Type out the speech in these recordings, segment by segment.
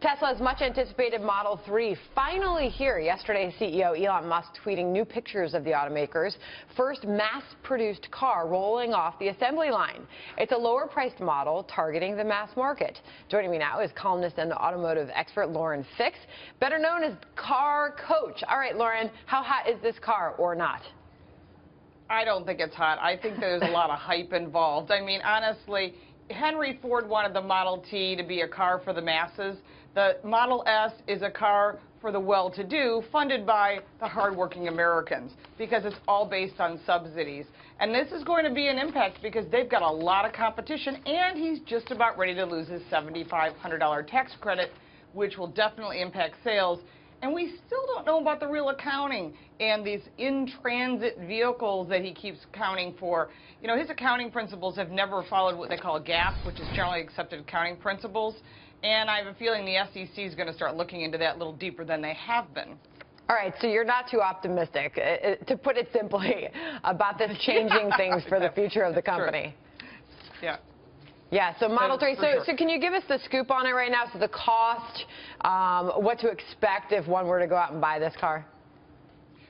Tesla's much-anticipated Model 3 finally here. Yesterday, CEO Elon Musk tweeting new pictures of the automaker's first mass-produced car rolling off the assembly line. It's a lower-priced model targeting the mass market. Joining me now is columnist and automotive expert Lauren Fix, better known as Car Coach. All right, Lauren, how hot is this car or not? I don't think it's hot. I think there's a lot of hype involved. I mean, honestly, Henry Ford wanted the Model T to be a car for the masses. The Model S is a car for the well-to-do, funded by the hardworking Americans, because it's all based on subsidies. And this is going to be an impact because they've got a lot of competition, and he's just about ready to lose his $7,500 tax credit, which will definitely impact sales. And we still don't know about the real accounting and these in-transit vehicles that he keeps accounting for. You know, his accounting principles have never followed what they call GAAP, which is generally accepted accounting principles. And I have a feeling the SEC is going to start looking into that a little deeper than they have been. All right, so you're not too optimistic, to put it simply, about this changing things for the future of the company. True. Yeah. Yeah, so Model 3, so can you give us the scoop on it right now? So the cost, what to expect if one were to go out and buy this car?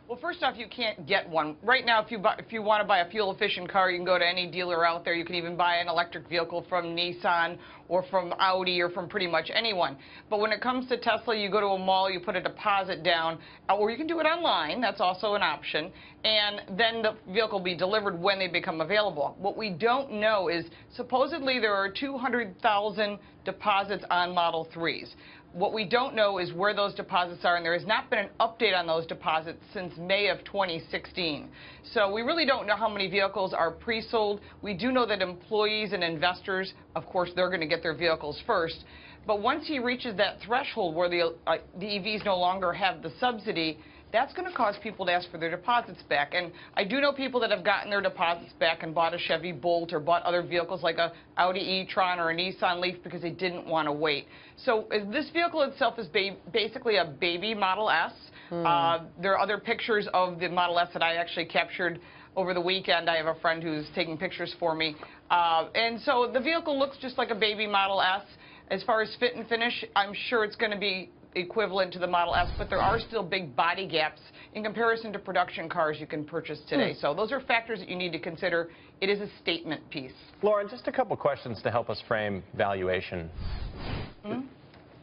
Well, first off, you can't get one. Right now, if you want to buy a fuel-efficient car, you can go to any dealer out there. You can even buy an electric vehicle from Nissan or from Audi or from pretty much anyone. But when it comes to Tesla, you go to a mall, you put a deposit down, or you can do it online. That's also an option. And then the vehicle will be delivered when they become available. What we don't know is supposedly there are 200,000 deposits on Model 3s. What we don't know is where those deposits are, and there has not been an update on those deposits since May of 2016. So we really don't know how many vehicles are pre-sold. We do know that employees and investors, of course, they're going to get their vehicles first. But once he reaches that threshold where the EVs no longer have the subsidy, that's going to cause people to ask for their deposits back. And I do know people that have gotten their deposits back and bought a Chevy Bolt or bought other vehicles like a Audi e-tron or a Nissan Leaf because they didn't want to wait. So this vehicle itself is basically a baby Model S. There are other pictures of the Model S that I actually captured over the weekend. I have a friend who's taking pictures for me. And so the vehicle looks just like a baby Model S. As far as fit and finish, I'm sure it's going to be equivalent to the Model S, but there are still big body gaps in comparison to production cars you can purchase today. So those are factors that you need to consider. It is a statement piece. Lauren, just a couple questions to help us frame valuation.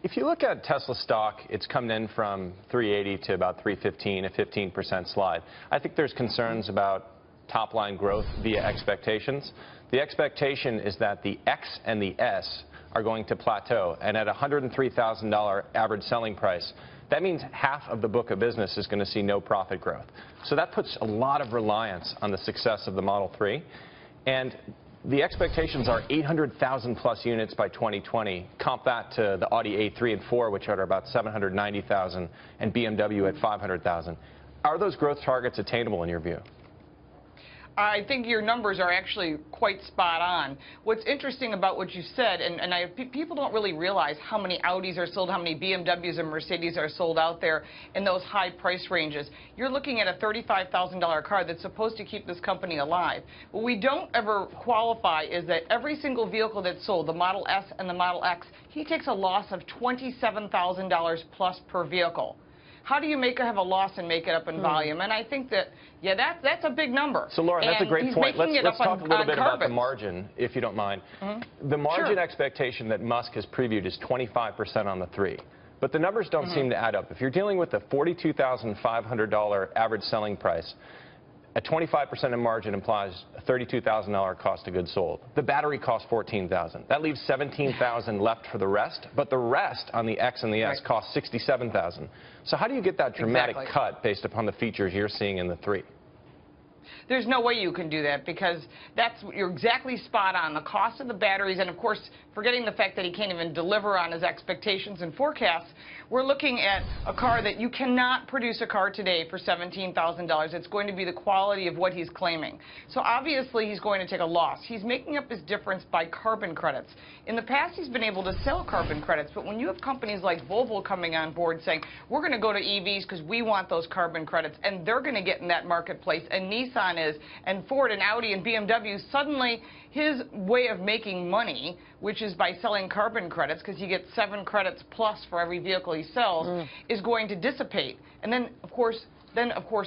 If you look at Tesla stock, it's come in from 380 to about 315, a 15% slide. I think there's concerns about top-line growth via expectations. The expectation is that the X and the S are going to plateau, and at $103,000 average selling price, that means half of the book of business is going to see no profit growth. So that puts a lot of reliance on the success of the Model 3, and the expectations are 800,000 plus units by 2020. Comp that to the Audi A3 and 4, which are about 790,000, and BMW at 500,000. Are those growth targets attainable in your view? I think your numbers are actually quite spot on. What's interesting about what you said, and people don't really realize how many Audis are sold, how many BMWs and Mercedes are sold out there in those high price ranges. You're looking at a $35,000 car that's supposed to keep this company alive. What we don't ever qualify is that every single vehicle that's sold, the Model S and the Model X, he takes a loss of $27,000 plus per vehicle. How do you have a loss and make it up in volume? And I think that, yeah, that's a big number. So, Lauren, that's a great point. Let's talk a little bit about the margin, if you don't mind. The margin expectation that Musk has previewed is 25% on the 3. But the numbers don't seem to add up. If you're dealing with a $42,500 average selling price, a 25% in margin implies a $32,000 cost of goods sold. The battery costs $14,000. That leaves $17,000 left for the rest, but the rest on the X and the S costs $67,000. So how do you get that dramatic cut based upon the features you're seeing in the 3? There's no way you can do that because you're exactly spot on. The cost of the batteries, and of course, forgetting the fact that he can't even deliver on his expectations and forecasts, we're looking at a car that you cannot produce a car today for $17,000. It's going to be the quality of what he's claiming. So obviously, he's going to take a loss. He's making up his difference by carbon credits. In the past, he's been able to sell carbon credits, but when you have companies like Volvo coming on board saying, we're going to go to EVs because we want those carbon credits, and they're going to get in that marketplace, and Nissan Nissan is, and Ford and Audi and BMW, suddenly his way of making money, which is by selling carbon credits, because he gets 7 credits plus for every vehicle he sells, is going to dissipate. And then, of course,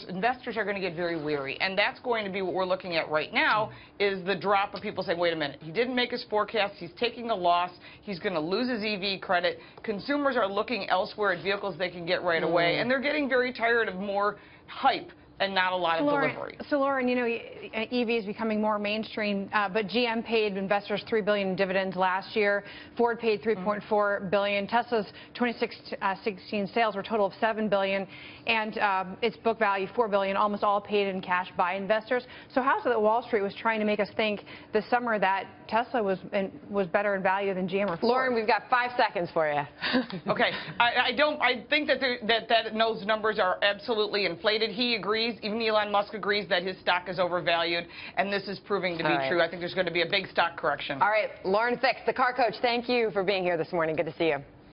investors are going to get very weary. And that's going to be what we're looking at right now, is the drop of people saying, wait a minute, he didn't make his forecast, he's taking a loss, he's going to lose his EV credit. Consumers are looking elsewhere at vehicles they can get right away, and they're getting very tired of more hype and not a lot of delivery. So, Lauren, you know, EV is becoming more mainstream, but GM paid investors $3 billion in dividends last year. Ford paid $3.4 billion. Tesla's 2016 sales were a total of $7 billion, and its book value $4 billion, almost all paid in cash by investors. So how is it that Wall Street was trying to make us think this summer that Tesla was better in value than GM or Ford? Lauren, we've got 5 seconds for you. Okay, I think that those numbers are absolutely inflated. He agrees. Even Elon Musk agrees that his stock is overvalued, and this is proving to be true. I think there's going to be a big stock correction. All right, Lauren Fix, the car coach, thank you for being here this morning. Good to see you.